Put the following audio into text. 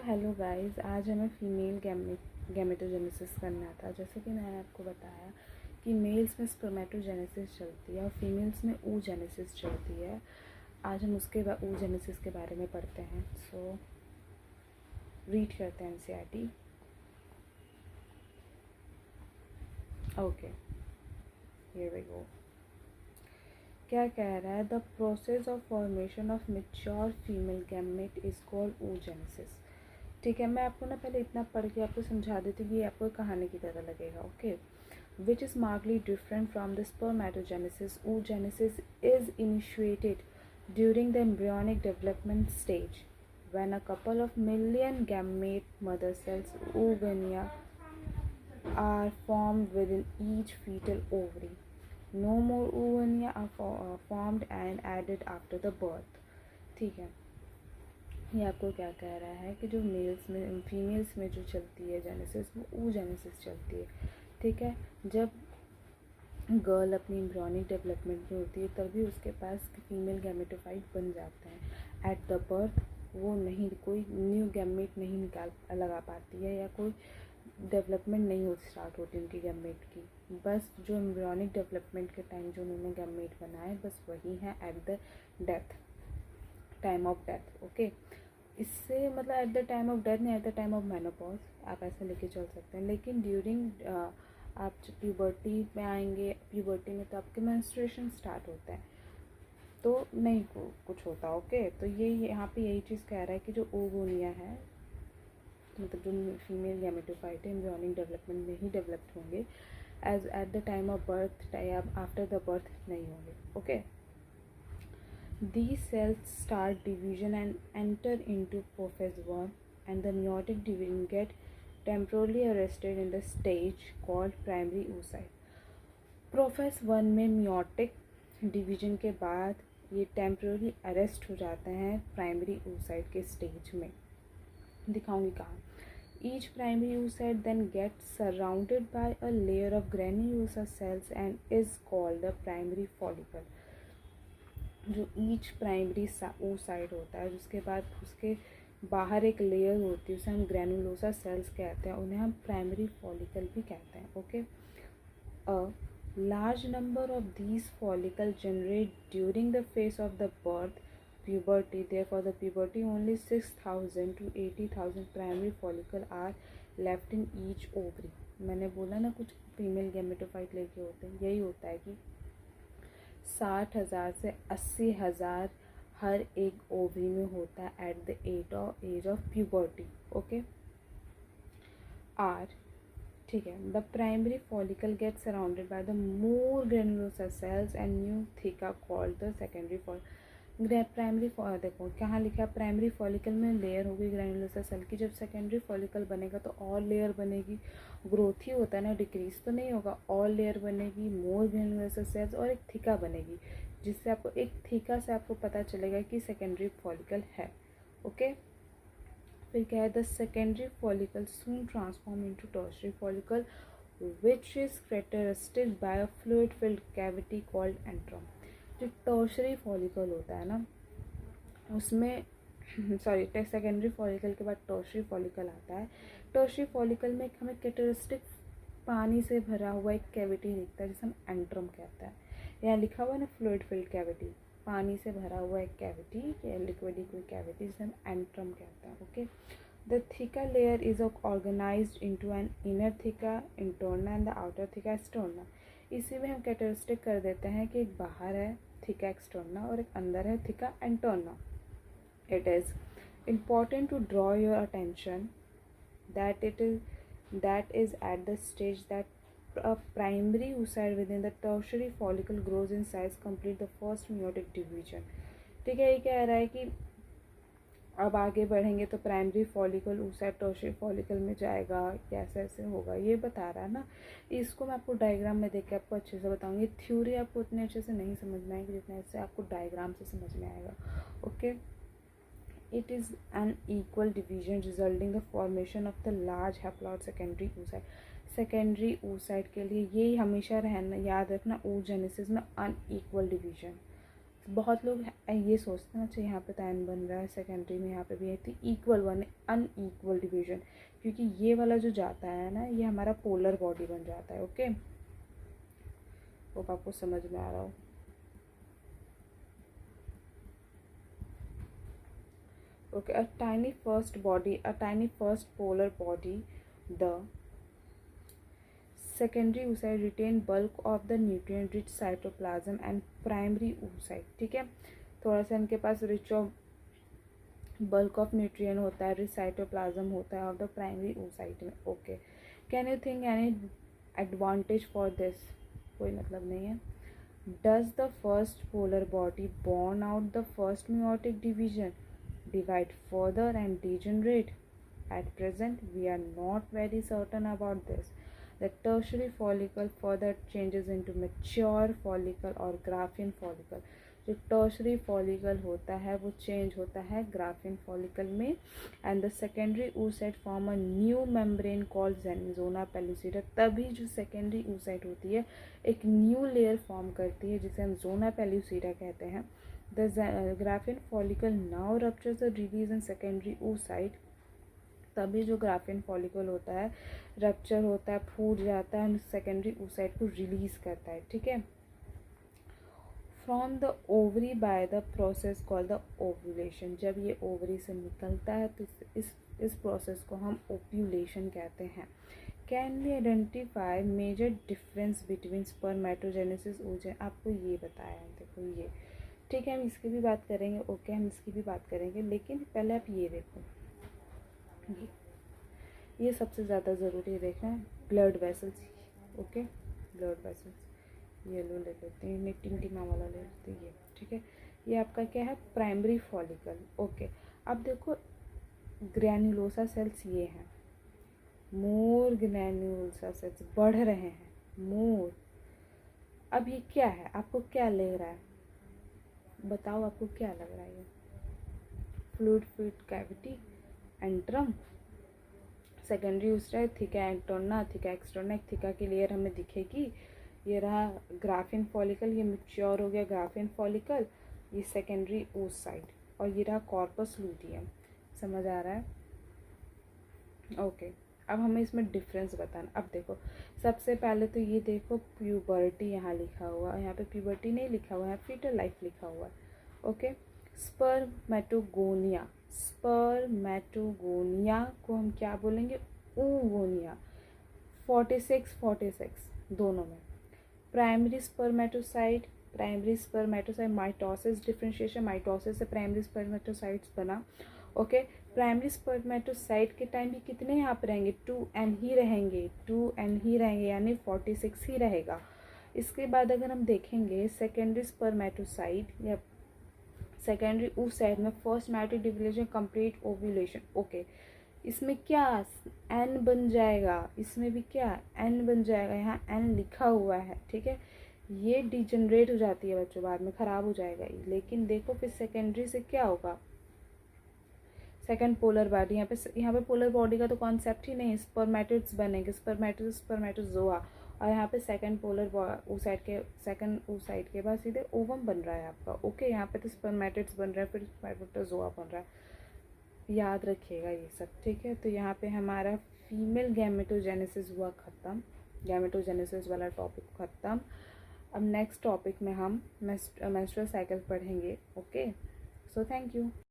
Hello guys, आज हमें female gametogenesis करना था। जैसे कि मैंने आपको बताया कि मेल्स में स्पर्मेटोजेनेसिस चलती है और फीमेल्स में oogenesis चलती है। आज हम उसके oogenesis के बारे में पढ़ते हैं। सो रीड करते हैं NCERT. Okay, here we go. क्या कह रहा है? The process of formation of mature female gamete is called oogenesis। ठीक है, मैं आपको ना पहले इतना पढ़ के आपको समझा देती हूँ कि आपको कहानी की तरह लगेगा। Okay, which is markedly different from the spermatogenesis. oogenesis is initiated during the embryonic development stage when a couple of million gamete mother cells oogonia are formed within each fetal ovary. No more oogonia are formed and added after the birth. ठीक है, ये आपको क्या कह रहा है कि जो मेल्स में फीमेल्स में जो चलती है जेनेसिस, वो oogenesis चलती है। ठीक है, जब गर्ल अपनी एम्ब्रियोनिक डेवलपमेंट में होती है तभी उसके पास फीमेल गैमेटोफाइट बन जाते हैं। एट द बर्थ वो नहीं, कोई न्यू गैमेट नहीं लगा पाती है या कोई डेवलपमेंट नहीं हो स्टार्ट होती उनकी गैमेट की। बस जो एम्ब्रियोनिक डेवलपमेंट के टाइम जो उन्होंने गैमेट बनाए बस वही है at the death, time of death. Okay, इससे मतलब at the time of death नहीं, at the time of menopause आप ऐसे लेके चल सकते हैं। लेकिन ड्यूरिंग आप जब प्यूबर्टी में आएंगे, प्यूबर्टी में तो आपके मेंस्ट्रुएशन स्टार्ट होता है तो नहीं कुछ होता। ओके, तो ये यहाँ पे यही चीज़ कह रहा है कि जो ओवोनिया है, मतलब जो फीमेल गैमेटोफाइट है एम्ब्रियोनिक डेवलपमेंट में ही डेवलप्ड होंगे, as at the time of birth या आफ्टर द बर्थ नहीं होंगे। Okay, these cells start division and enter into prophase 1 and the meiotic division get temporarily arrested in the stage called primary oocyte. Prophase 1 में meiotic division के बाद ये temporary arrest हो जाते हैं प्राइमरी oocyte के स्टेज में। दिखाऊंगी कहाँ। Each primary oocyte then gets surrounded by a layer of granulosa cells and is called the primary follicle। जो ईच प्राइमरी oocyte होता है, जिसके बाद उसके बाहर एक लेयर होती है, उसे हम ग्रैनुलोसा सेल्स कहते हैं, उन्हें हम प्राइमरी फॉलिकल भी कहते हैं। Okay, a large number of these follicle generate during the phase of the birth puberty. Therefore, the puberty only 6,000 to 80,000 primary follicle are left in each ovary। मैंने बोला ना कुछ फीमेल गैमेटोफाइट लेके होते हैं, यही होता है कि 60,000 से 80,000 हर एक ओवरी में होता है at the age of puberty. Okay, आर ठीक है। The primary follicle get surrounded by the more granulosa cells and new theca called the secondary primary. देखो कहाँ लिखा है, प्राइमरी फॉलिकल में लेयर होगी ग्रेनुलोसा सेल की, जब सेकेंडरी फॉलिकल बनेगा तो और लेयर बनेगी। ग्रोथ ही होता है ना, डिक्रीज तो नहीं होगा। और लेयर बनेगी, मोर ग्रेनुलोसा सेल्स और एक थीका बनेगी, जिससे आपको एक थीका से आपको पता चलेगा कि सेकेंडरी फॉलिकल है। ओके, फिर क्या है, the secondary follicle soon transform into tertiary follicle which is characteristic by a fluid filled cavity called antrum. जो टर्शियरी फॉलिकल होता है ना उसमें सॉरी सेकेंडरी फॉलिकल के बाद टर्शियरी फॉलिकल आता है। टर्शियरी फॉलिकल में हमें कैरेक्टरिस्टिक पानी से भरा हुआ एक कैविटी दिखता है जिसे हम एंट्रम कहता है। यहाँ लिखा हुआ है ना फ्लूइड फिल्ड कैविटी, पानी से भरा हुआ एक कैविटी या लिक्विड कोई कैविटी जिसे हम एंट्रम कहते हैं। Okay, the theca layer is organised into an inner theca interna and the outer theca externa. इसी में हम कैरेक्टरिस्टिक कर देते हैं कि एक बाहर है थीका एक्सटर्ना और एक अंदर है theca interna. It is important to draw your attention that that is at the stage that a primary oocyte within the tertiary follicle grows in size complete the first meiotic division। ठीक है, ये कह रहा है कि अब आगे बढ़ेंगे तो primary follicle oocyte tertiary follicle में जाएगा, कैसे ऐसे होगा ये बता रहा है ना। इसको मैं आपको डायग्राम में देख के आपको अच्छे से बताऊंगी। थ्योरी आपको उतने अच्छे से नहीं समझ में आएगी जितना इससे आपको डायग्राम से समझ में आएगा। Okay, it is an equal division resulting the formation of the large haploid secondary oocyte। Secondary oocyte के लिए ये हमेशा रहना याद रखना oogenesis में अनइक्वल डिवीजन। बहुत लोग ये सोचते हैं अच्छा यहाँ पे तो एन बन रहा है, सेकेंडरी में यहाँ पे भी है, तो इक्वल वन अनइक्वल डिवीजन, क्योंकि ये वाला जो जाता है ना ये हमारा पोलर बॉडी बन जाता है। ओके, वो आपको समझ में आ रहा हो। Okay, a tiny first polar body, the secondary oocyte retain bulk of the nutrient rich cytoplasm and primary oocyte। ठीक है, थोड़ा सा इनके पास rich of bulk of nutrient होता है, रिच साइटोप्लाज्म होता है ऑफ द प्राइमरी oocyte में। Okay, can you think any advantage for this? कोई मतलब नहीं है। Does the first polar body born out the first meiotic division divide further and degenerate? At present, we are not very certain about this. The tertiary follicle further changes into mature follicle or Graafian follicle। जो tertiary follicle होता है वो change होता है graphene follicle में, and the secondary oocyte form a new membrane called zona pellucida. तभी जो secondary oocyte होती है एक न्यू लेयर फॉर्म करती है जिसे हम ज़ोना पेलुसिडा कहते हैं। The Graafian follicle now ruptures the release in secondary oocyte। तभी जो ग्राफिन फॉलिकल होता है रप्चर होता है, फूट जाता है, सेकेंडरी oocyte को रिलीज करता है। ठीक है, from the ovary by the process called the ovulation. जब ये ओवरी से निकलता है तो इस प्रोसेस को हम ओव्यूलेशन कहते हैं। Can we identify major difference between spermatogenesis oocyte? आपको ये बताया है, देखो ये ठीक है, हम इसकी भी बात करेंगे। ओके, हम इसकी भी बात करेंगे, लेकिन पहले आप ये देखो, ये सबसे ज़्यादा ज़रूरी देखना है, blood vessels. Okay, blood vessels ये लो ले लेते हैं, टिमटिमा वाला ले लेते हैं ये। ठीक है, ये आपका क्या है, प्राइमरी फॉलिकल। ओके, अब देखो ग्रैन्युलोसा सेल्स ये हैं, मोर ग्रैन्युलोसा सेल्स बढ़ रहे हैं, मोर। अब ये क्या है, आपको क्या लग रहा है, बताओ आपको क्या लग रहा है? ये fluid cavity, antrum, secondary oocyte, थिका एक्टोना, थिका एक्सटर्ना। थिका की लेयर हमें दिखेगी। ये रहा ग्राफिन फॉलिकल, ये मैच्योर हो गया ग्राफिन फॉलिकल, ये सेकेंडरी oocyte, और ये रहा कॉर्पस लूटियम। समझ आ रहा है? ओके, अब हमें इसमें डिफरेंस बताना। अब देखो, सबसे पहले तो ये देखो प्यूबर्टी यहाँ लिखा हुआ है, यहाँ पे प्यूबर्टी नहीं लिखा हुआ है, फीटल लाइफ लिखा हुआ है। ओके, स्पर्मेटोगोनिया, स्पर्मेटोगोनिया को हम क्या बोलेंगे, oogonia। 46 दोनों में। Primary spermatocyte mitosis differentiation, mitosis से प्राइमरी स्पर्मेटोसाइट्स बना। ओके, प्राइमरी स्पर्मेटोसाइट के टाइम भी कितने यहाँ पे रहेंगे, 2n ही रहेंगे, यानी 46 ही रहेगा। इसके बाद अगर हम देखेंगे सेकेंडरी स्पर्मेटोसाइट या सेकेंडरी oocyte में first meiotic division complete ovulation. Okay, इसमें क्या n बन जाएगा, इसमें भी क्या n बन जाएगा, यहाँ n लिखा हुआ है। ठीक है, ये डिजनरेट हो जाती है बच्चों, बाद में ख़राब हो जाएगा। लेकिन देखो फिर सेकेंडरी से क्या होगा, सेकेंड पोलर बॉडी। यहाँ पे पोलर बॉडी का तो कॉन्सेप्ट ही नहीं, स्पर्मेटिड्स बनेंगे, स्पर्मेटोजोआ, और यहाँ पे सेकेंड पोलर सेकेंड oocyte के बाद सीधे ओवम बन रहा है आपका। ओके, यहाँ पे तो स्पर्मेटिड्स बन रहा है, फिर स्पर्मेटोजोआ बन रहा है, याद रखिएगा ये सब। ठीक है, तो यहाँ पे हमारा फीमेल गैमेटोजेनेसिस हुआ ख़त्म, गैमेटोजेनेसिस वाला टॉपिक ख़त्म। अब नेक्स्ट टॉपिक में हम मेंस्ट्रुअल साइकिल पढ़ेंगे। Okay, so thank you.